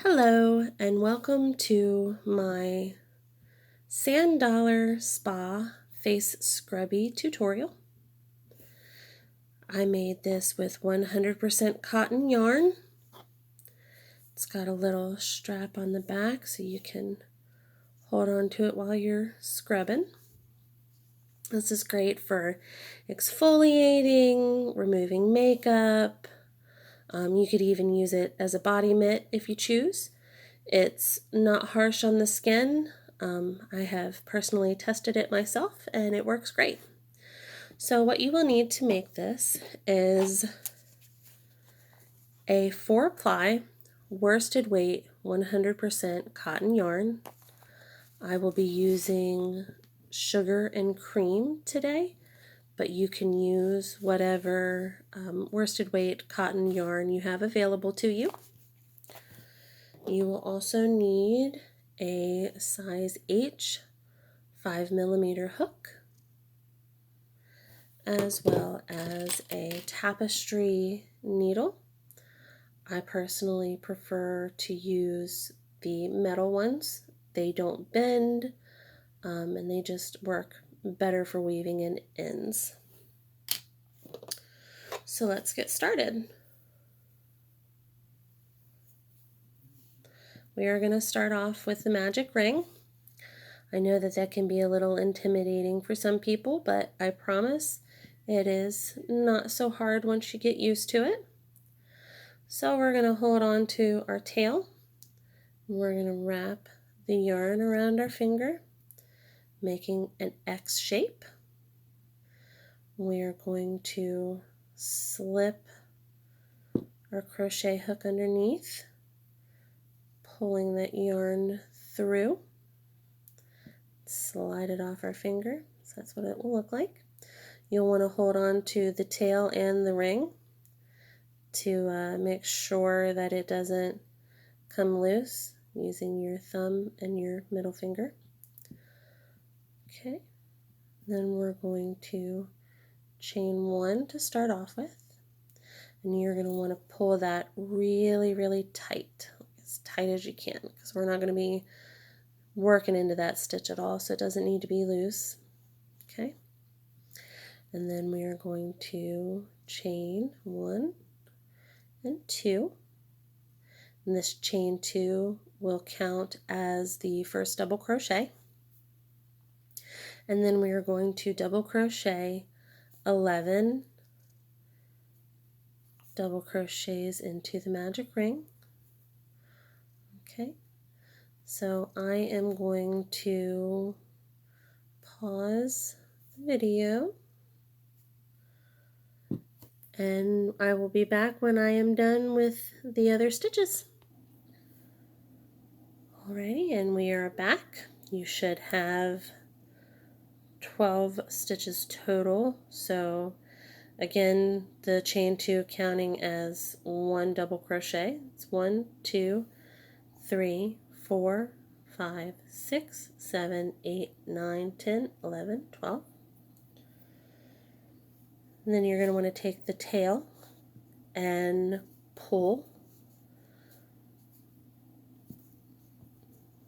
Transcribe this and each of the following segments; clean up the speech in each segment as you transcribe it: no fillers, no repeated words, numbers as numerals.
Hello and welcome to my Sandstar Spa Face Scrubby tutorial. I made this with 100% cotton yarn. It's got a little strap on the back so you can hold on to it while you're scrubbing. This is great for exfoliating, removing makeup. You could even use it as a body mitt if you choose. It's not harsh on the skin. I have personally tested it myself and it works great. So what you will need to make this is a 4-ply worsted weight 100% cotton yarn. I will be using sugar and cream today, but you can use whatever worsted weight cotton yarn you have available to you. You will also need a size H 5mm hook, as well as a tapestry needle. I personally prefer to use the metal ones. They don't bend and they just work better for weaving in ends. So let's get started. We are going to start off with the magic ring. I know that can be a little intimidating for some people, but I promise it is not so hard once you get used to it. So we're going to hold on to our tail. We're going to wrap the yarn around our finger, making an X shape. We are going to slip our crochet hook underneath, pulling that yarn through. Slide it off our finger. So that's what it will look like. You'll want to hold on to the tail and the ring to make sure that it doesn't come loose using your thumb and your middle finger. Okay, then we're going to chain 1 to start off with, and you're going to want to pull that really tight, as tight as you can, because we're not going to be working into that stitch at all, so it doesn't need to be loose. Okay, and then we are going to chain 1 and 2, and this chain 2 will count as the first double crochet, and then we are going to double crochet 11 double crochets into the magic ring. Okay, so I am going to pause the video and I will be back when I am done with the other stitches. Alrighty, and we are back. You should have 12 stitches total. So again, the chain 2 counting as 1 double crochet. It's 1, 2, 3, 4, 5, 6, 7, 8, 9, 10, 11, 12. And then you're going to want to take the tail and pull.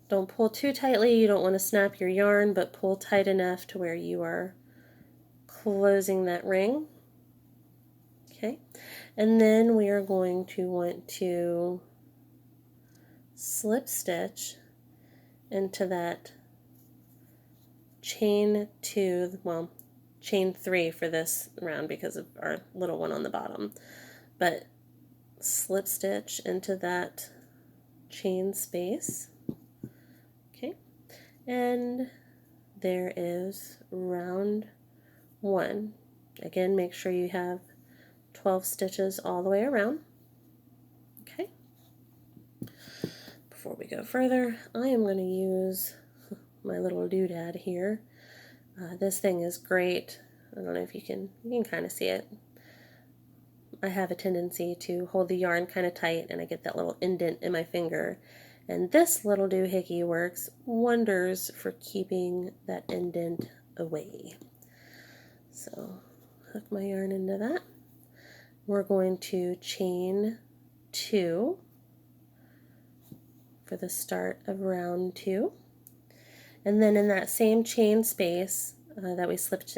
Don't pull too tightly, you don't want to snap your yarn, but pull tight enough to where you are closing that ring. Okay, and then we are going to want to slip stitch into that chain 2, well, chain 3 for this round because of our little one on the bottom, but slip stitch into that chain space. Okay, and there is round 1. Again, make sure you have 12 stitches all the way around. Okay, before we go further, I am going to use my little doodad here. This thing is great. I don't know if you can kind of see it. I have a tendency to hold the yarn kind of tight and I get that little indent in my finger. And this little doohickey works wonders for keeping that indent away. So hook my yarn into that. We're going to chain 2 for the start of round 2. And then in that same chain space that we slip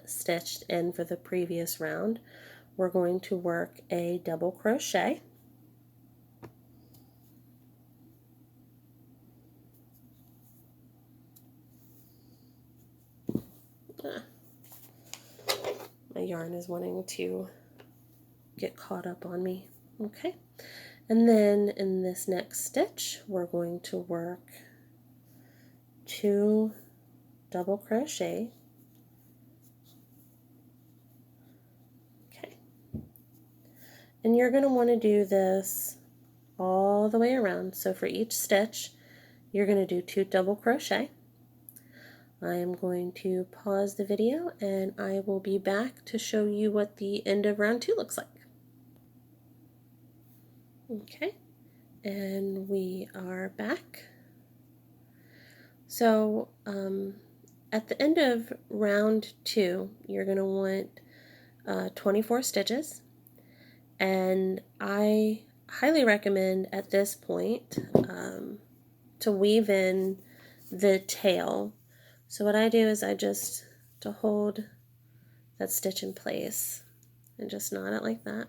stitched in for the previous round, we're going to work a double crochet. My yarn is wanting to get caught up on me. Okay, and then in this next stitch we're going to work 2 double crochet. Okay, and you're going to want to do this all the way around. So for each stitch you're going to do 2 double crochet. I am going to pause the video and I will be back to show you what the end of round 2 looks like. Okay, and we are back. So at the end of round 2 you're going to want 24 stitches, and I highly recommend at this point to weave in the tail. So what I do is I just, to hold that stitch in place, and just knot it like that,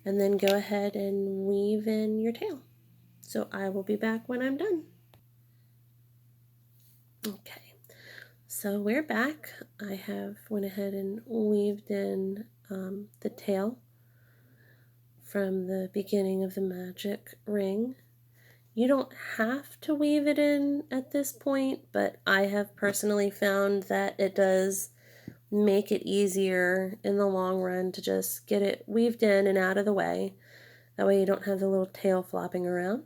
and then go ahead and weave in your tail. So I will be back when I'm done. Okay, so we're back. I have went ahead and weaved in the tail from the beginning of the magic ring. You don't have to weave it in at this point, but I have personally found that it does make it easier in the long run to just get it weaved in and out of the way. That way you don't have the little tail flopping around.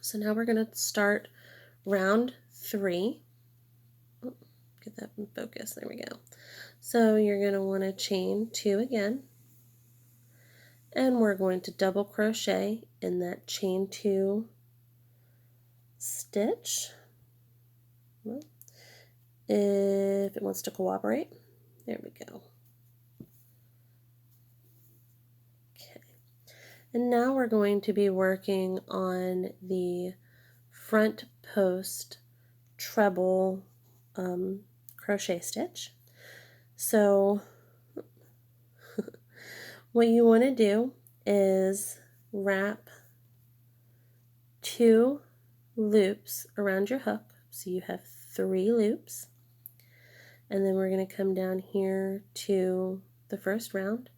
So now we're going to start round 3. Oh, get that in focus. There we go. So you're going to want to chain 2 again. And we're going to double crochet in that chain 2 stitch. Well, if it wants to cooperate. There we go. Okay. And now we're going to be working on the front post treble crochet stitch. So what you want to do is wrap 2 loops around your hook. So you have 3 loops. And then we're going to come down here to the first round,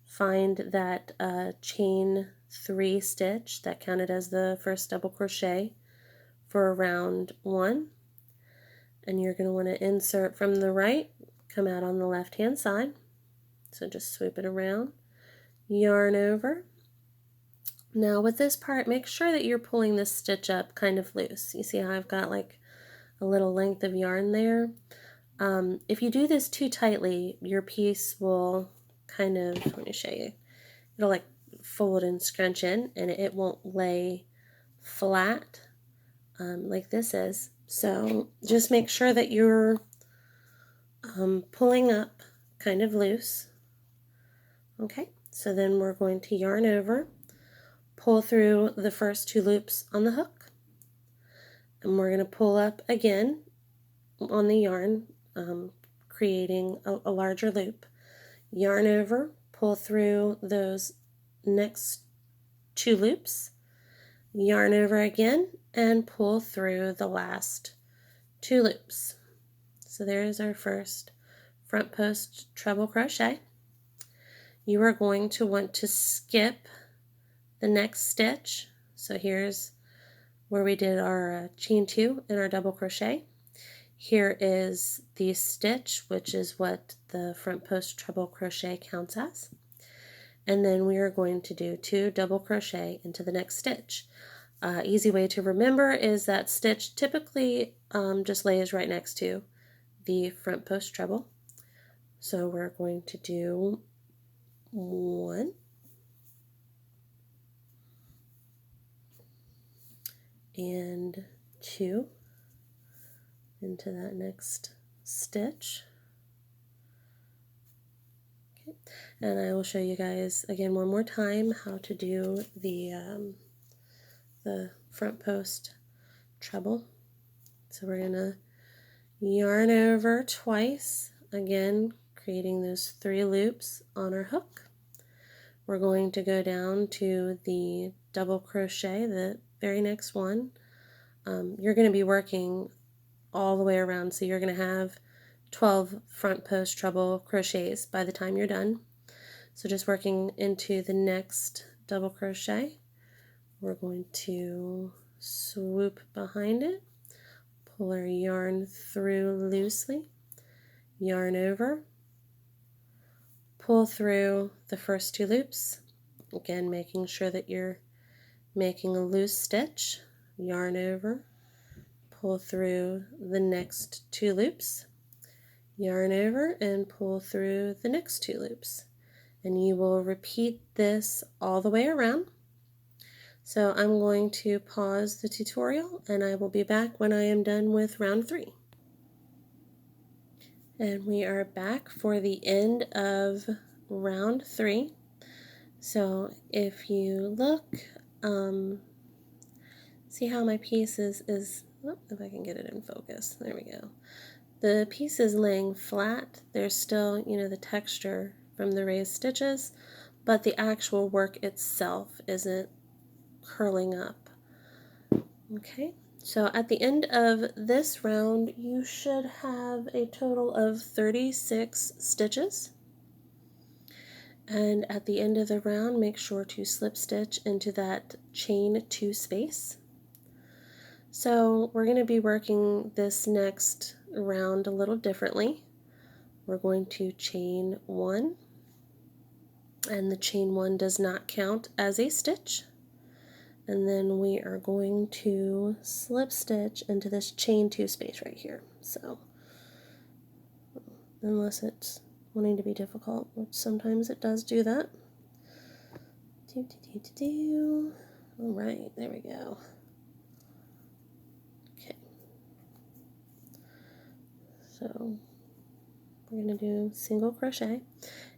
find that chain 3 stitch that counted as the first double crochet for round 1, and you're going to want to insert from the right, come out on the left hand side. So just sweep it around, yarn over. Now with this part, make sure that you're pulling this stitch up kind of loose. You see how I've got like a little length of yarn there? If you do this too tightly, your piece will kind of, let me show you, it'll like fold and scrunch in, and it won't lay flat like this is. So just make sure that you're pulling up kind of loose. Okay, so then we're going to yarn over, pull through the first 2 loops on the hook, and we're going to pull up again on the yarn, creating a larger loop, yarn over, pull through those next 2 loops, yarn over again, and pull through the last 2 loops. So there's our first front post treble crochet. You are going to want to skip the next stitch. So here's where we did our chain 2 and our double crochet. Here is the stitch, which is what the front post treble crochet counts as. And then we are going to do 2 double crochet into the next stitch. Easy way to remember is that stitch typically just lays right next to the front post treble. So we're going to do 1, and 2 into that next stitch. Okay. And I will show you guys again one more time how to do the the front post treble. So we're going to yarn over twice, again creating those 3 loops on our hook. We're going to go down to the double crochet, the very next one. You're going to be working all the way around, so you're going to have 12 front post treble crochets by the time you're done. So just working into the next double crochet, we're going to swoop behind it, pull our yarn through loosely, yarn over, pull through the first 2 loops, again making sure that you're making a loose stitch, yarn over, pull through the next 2 loops, yarn over, and pull through the next 2 loops. And you will repeat this all the way around. So I'm going to pause the tutorial and I will be back when I am done with round 3. And we are back for the end of round 3. So if you look, see how my piece is oh, if I can get it in focus, there we go. The piece is laying flat. There's still, the texture from the raised stitches, but the actual work itself isn't curling up. Okay, so at the end of this round, you should have a total of 36 stitches. And at the end of the round, make sure to slip stitch into that chain 2 space. So we're going to be working this next round a little differently. We're going to chain 1, and the chain 1 does not count as a stitch. And then we are going to slip stitch into this chain 2 space right here. So unless it's wanting to be difficult, which sometimes it does do that. All right, there we go. Okay. So we're going to do single crochet,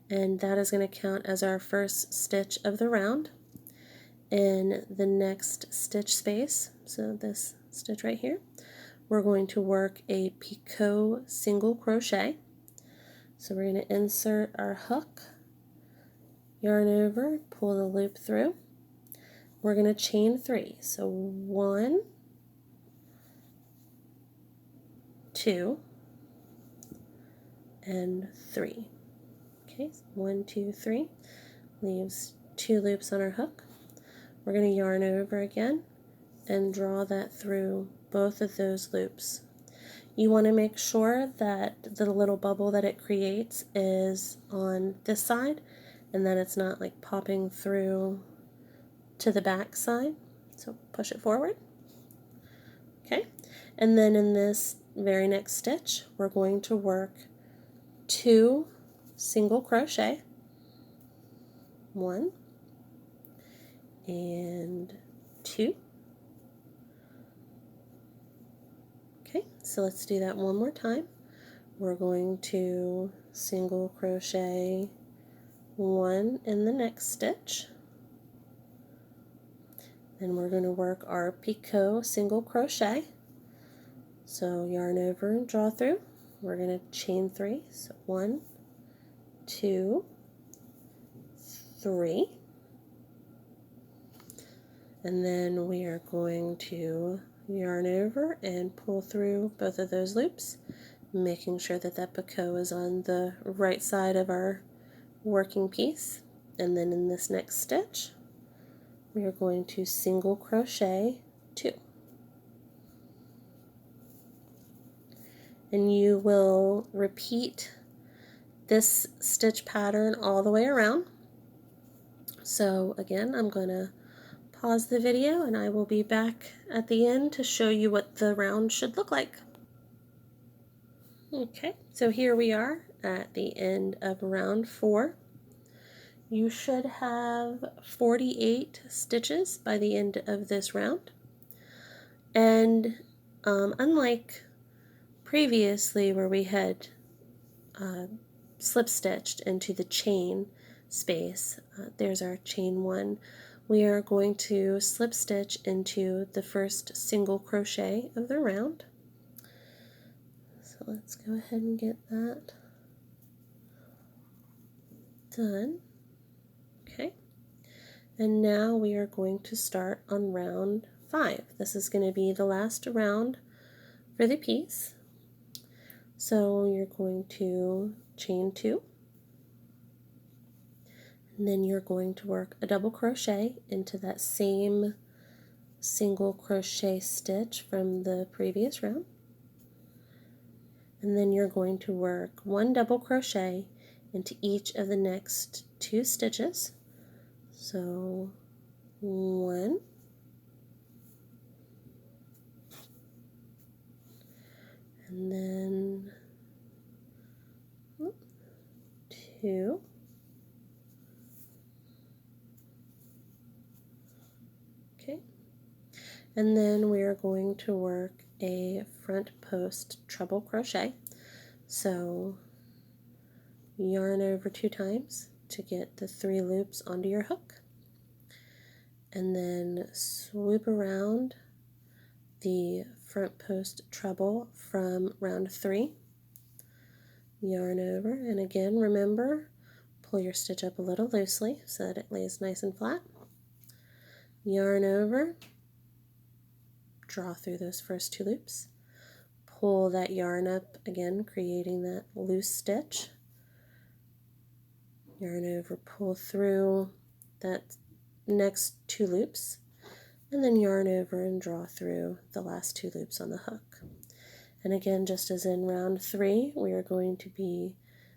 and that is going to count as our first stitch of the round. In the next stitch space, so this stitch right here, we're going to work a picot single crochet. So we're going to insert our hook, yarn over, pull the loop through. We're going to chain 3. So 1, 2, and 3. Okay, so 1, 2, 3. Leaves 2 loops on our hook. We're going to yarn over again and draw that through both of those loops. You want to make sure that the little bubble that it creates is on this side and that it's not like popping through to the back side. So push it forward. Okay, and then in this very next stitch, we're going to work 2 single crochet, 1 and 2. Okay, so let's do that one more time. We're going to single crochet 1 in the next stitch. Then we're going to work our picot single crochet. So yarn over and draw through. We're going to chain 3. So 1, 2, 3. And then we are going to yarn over and pull through both of those loops, making sure that that picot is on the right side of our working piece. And then in this next stitch, we are going to single crochet 2. And you will repeat this stitch pattern all the way around. So again, I'm going to pause the video and I will be back at the end to show you what the round should look like. Okay, so here we are at the end of round 4. You should have 48 stitches by the end of this round. And unlike previously where we had slip stitched into the chain space, there's our chain 1. we are going to slip stitch into the first single crochet of the round. So let's go ahead and get that done. Okay, and now we are going to start on round 5. This is going to be the last round for the piece. So you're going to chain 2, and then you're going to work a double crochet into that same single crochet stitch from the previous round, and then you're going to work 1 double crochet into each of the next 2 stitches. So 1, and then 2, okay, and then we are going to work a front post treble crochet. So yarn over 2 times to get the 3 loops onto your hook, and then swoop around the front post treble from round 3, yarn over, and again remember, pull your stitch up a little loosely so that it lays nice and flat, yarn over, draw through those first 2 loops, pull that yarn up again, creating that loose stitch, yarn over, pull through that next 2 loops, and then yarn over and draw through the last 2 loops on the hook. And again, just as in round 3, we are going to be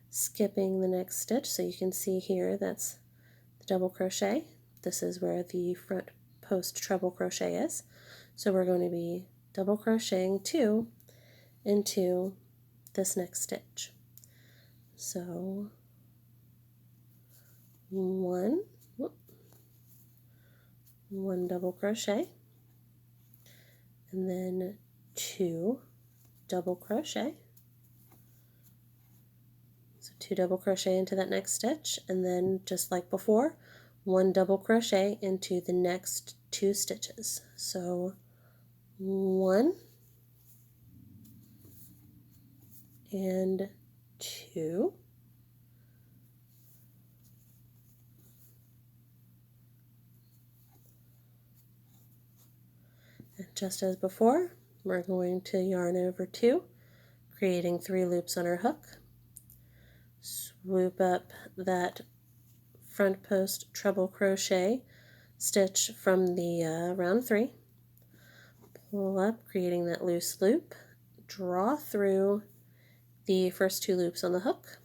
skipping the next stitch. So you can see here that's the double crochet. This is where the front post treble crochet is. So we're going to be double crocheting 2 into this next stitch. So 1 double crochet, and then 2 double crochet. So 2 double crochet into that next stitch, and then just like before, 1 double crochet into the next 2 stitches. So 1 and 2, and just as before, we're going to yarn over 2, creating 3 loops on our hook, swoop up that front post treble crochet stitch from the round 3, pull up, creating that loose loop, draw through the first 2 loops on the hook,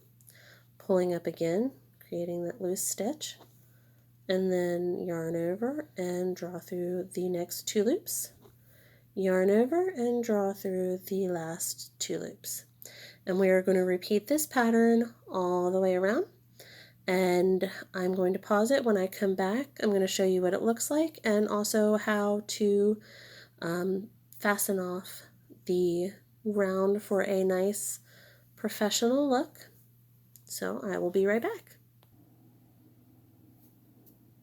pulling up again, creating that loose stitch, and then yarn over and draw through the next 2 loops, yarn over and draw through the last 2 loops. And we are going to repeat this pattern all the way around, and I'm going to pause it. When I come back, I'm going to show you what it looks like and also how to fasten off the round for a nice professional look. So I will be right back.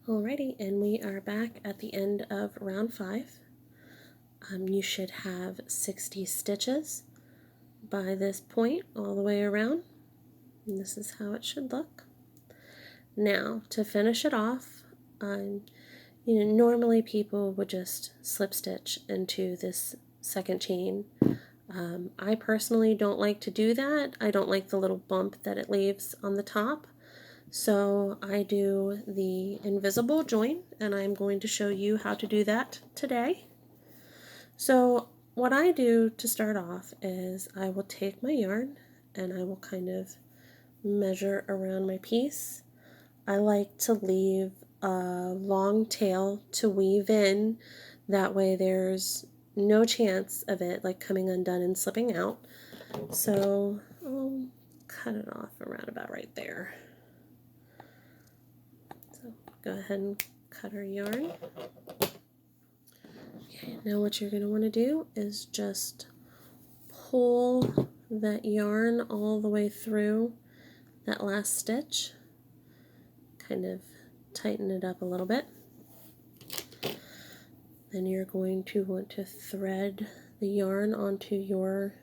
Alrighty, and we are back at the end of round 5. You should have 60 stitches by this point all the way around, and this is how it should look. Now to finish it off, normally people would just slip stitch into this second chain. I personally don't like to do that. I don't like the little bump that it leaves on the top, so I do the invisible join, and I'm going to show you how to do that today. So what I do to start off is I will take my yarn and I will kind of measure around my piece. I like to leave a long tail to weave in, that way there's no chance of it like coming undone and slipping out. So I'll cut it off around about right there. So go ahead and cut our yarn. Okay, now what you're going to want to do is just pull that yarn all the way through that last stitch, kind of tighten it up a little bit, Then you're going to want to thread the yarn onto your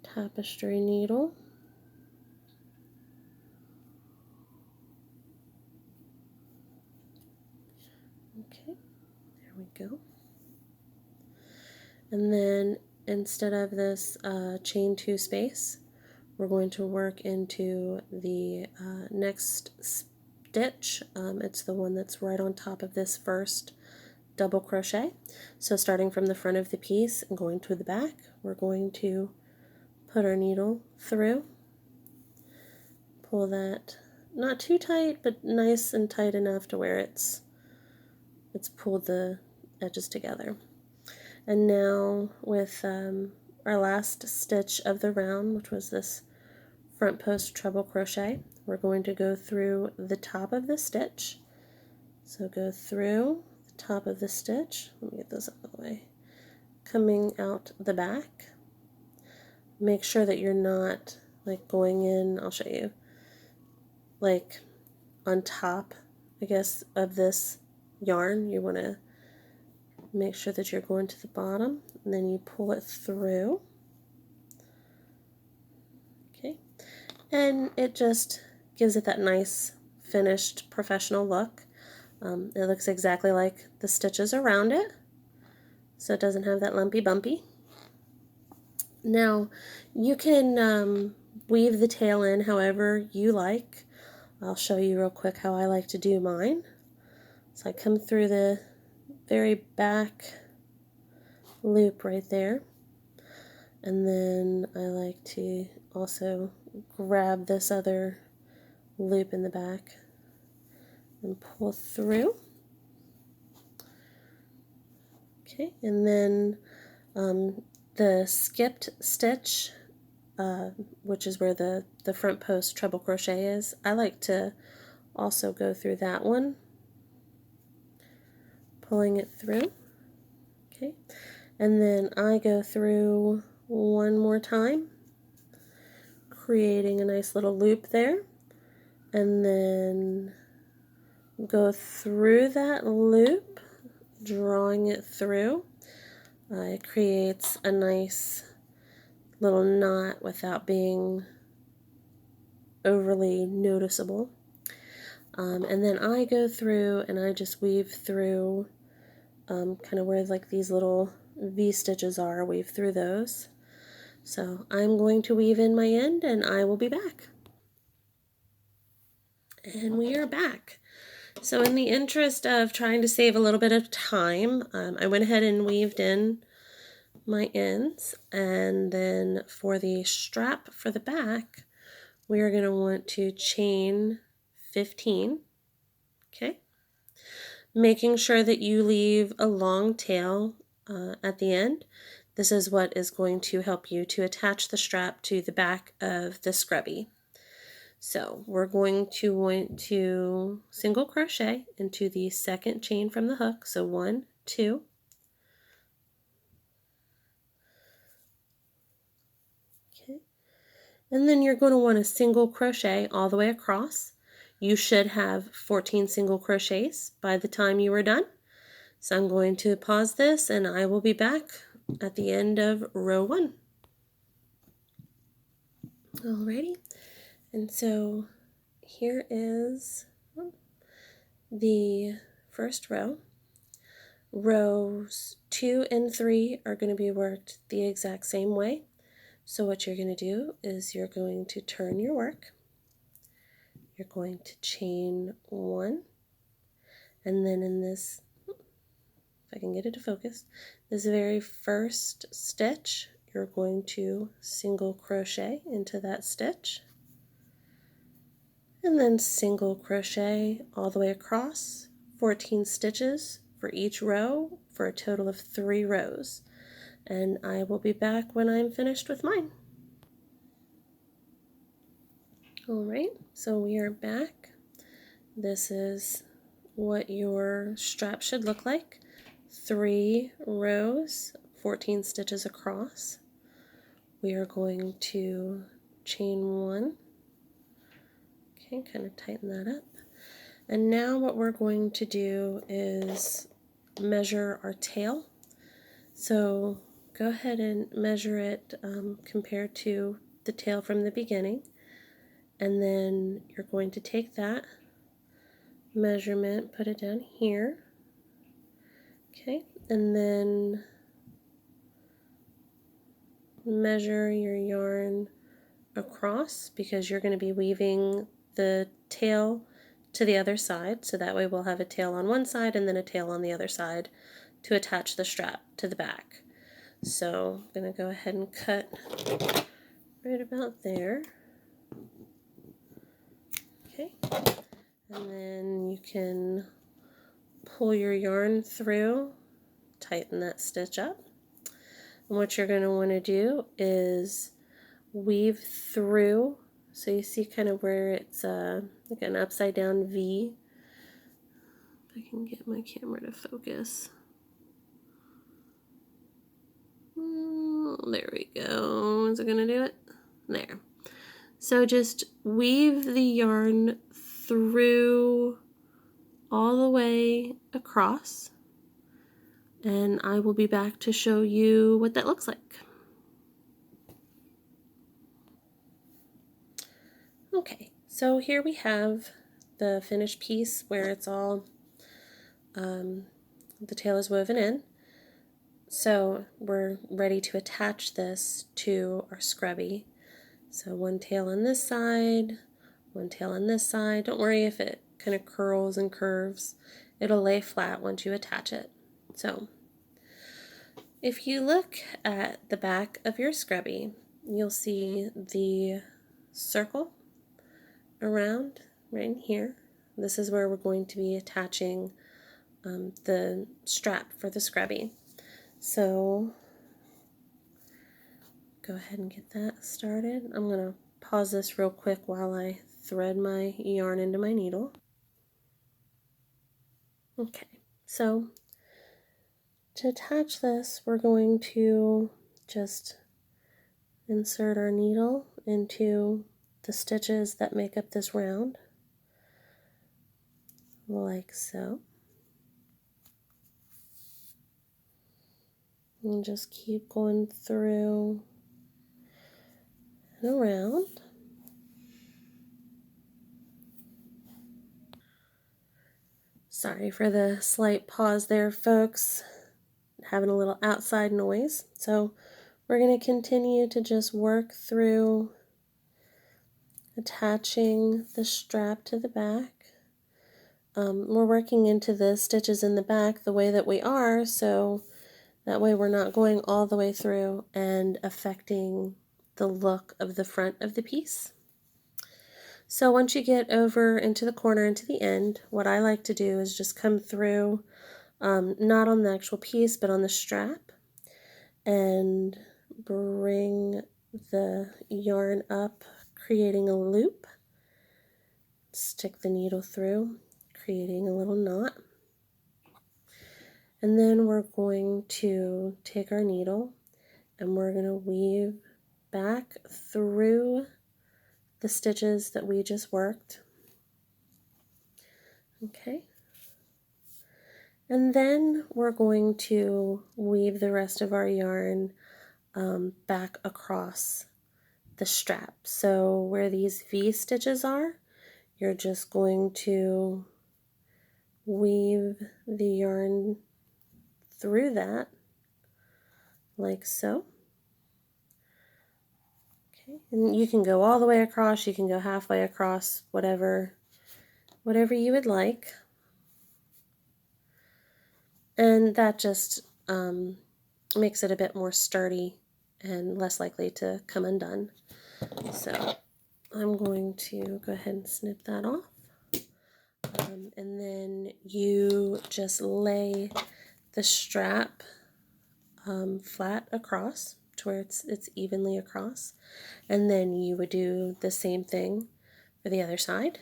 tapestry needle. Okay, there we go. And then instead of this chain 2 space, we're going to work into the next stitch. It's the one that's right on top of this first double crochet. So starting from the front of the piece and going to the back, we're going to put our needle through, pull that not too tight, but nice and tight enough to where it's pulled the edges together. And now with our last stitch of the round, which was this front post treble crochet, we're going to go through the top of the stitch. So go through the top of the stitch. Let me get this out of the way. Coming out the back. Make sure that you're not like going in, I'll show you, like on top, I guess, of this yarn. You want to make sure that you're going to the bottom, and then you pull it through. Okay, and it just gives it that nice finished professional look. It looks exactly like the stitches around it, so it doesn't have that lumpy bumpy. Now you can weave the tail in however you like. I'll show you real quick how I like to do mine. So I come through the very back loop right there, and then I like to also grab this other loop in the back and pull through. Okay, and then the skipped stitch, which is where the front post treble crochet is, I like to also go through that one, pulling it through. Okay, and then I go through one more time, creating a nice little loop there, and then go through that loop, drawing it through. It creates a nice little knot without being overly noticeable. And then I go through and I just weave through kind of where like these little V stitches are, weave through those. So I'm going to weave in my end and I will be back. And we are back. So in the interest of trying to save a little bit of time, I went ahead and weaved in my ends, and then for the strap for the back, we are going to want to chain 15, okay? Making sure that you leave a long tail at the end. This is what is going to help you to attach the strap to the back of the Scrubby. So we're going to want to single crochet into the second chain from the hook. So 1, 2. Okay. And then you're going to want to single crochet all the way across. You should have 14 single crochets by the time you are done. So I'm going to pause this and I will be back at the end of row 1. Alrighty. And so here is the first row. Rows 2 and 3 are going to be worked the exact same way. So what you're going to do is you're going to turn your work. You're going to chain 1, and then in this, if I can get it to focus, this very first stitch, you're going to single crochet into that stitch, and then single crochet all the way across, 14 stitches for each row for a total of 3 rows. And I will be back when I'm finished with mine. Alright, so we are back. This is what your strap should look like. 3 rows, 14 stitches across. We are going to chain 1. Okay, kind of tighten that up. And now what we're going to do is measure our tail. So go ahead and measure it compared to the tail from the beginning, and then you're going to take that measurement, put it down here, okay, and then measure your yarn across, because you're going to be weaving the tail to the other side, so that way we'll have a tail on one side and then a tail on the other side to attach the strap to the back. So I'm going to go ahead and cut right about there. Okay, and then you can pull your yarn through, tighten that stitch up. And what you're going to want to do is weave through, so you see kind of where it's like an upside down V. If I can get my camera to focus. There we go. Is it going to do it? There. So just weave the yarn through all the way across, and I will be back to show you what that looks like. Okay, so here we have the finished piece where it's all, the tail is woven in. So we're ready to attach this to our scrubby. So one tail on this side, one tail on this side. Don't worry if it kind of curls and curves. It'll lay flat once you attach it. So if you look at the back of your scrubby, you'll see the circle around right in here. This is where we're going to be attaching the strap for the scrubby. So go ahead and get that started. I'm going to pause this real quick while I thread my yarn into my needle. Okay, so to attach this, we're going to just insert our needle into the stitches that make up this round, like so. And just keep going through and around. Sorry for the slight pause there, folks. Having a little outside noise. So we're going to continue to just work through attaching the strap to the back. We're working into the stitches in the back the way that we are, so that way we're not going all the way through and affecting the look of the front of the piece. So once you get over into the corner, into the end, what I like to do is just come through, not on the actual piece, but on the strap, and bring the yarn up, creating a loop, stick the needle through, creating a little knot, and then we're going to take our needle and we're going to weave back through the stitches that we just worked. Okay, and then we're going to weave the rest of our yarn back across the strap. So where these V stitches are, you're just going to weave the yarn through that, like so. Okay, and you can go all the way across, you can go halfway across, whatever you would like. And that just makes it a bit more sturdy and less likely to come undone. So I'm going to go ahead and snip that off. And then you just lay the strap flat across to where it's evenly across, and then you would do the same thing for the other side.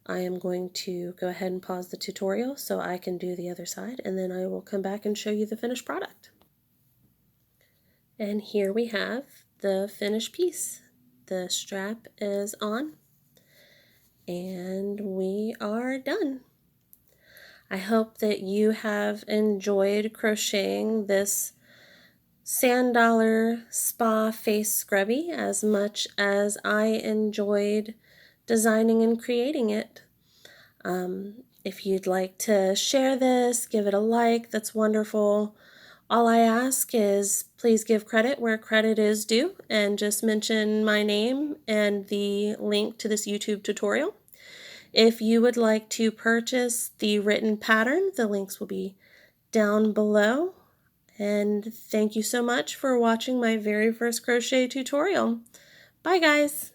I am going to go ahead and pause the tutorial so I can do the other side, and then I will come back and show you the finished product. And here we have the finished piece. The strap is on and we are done. I hope that you have enjoyed crocheting this Sand Dollar Spa Face Scrubby as much as I enjoyed designing and creating it. If you'd like to share this, give it a like, that's wonderful. All I ask is please give credit where credit is due and just mention my name and the link to this YouTube tutorial. If you would like to purchase the written pattern, the links will be down below. And thank you so much for watching my very first crochet tutorial. Bye guys!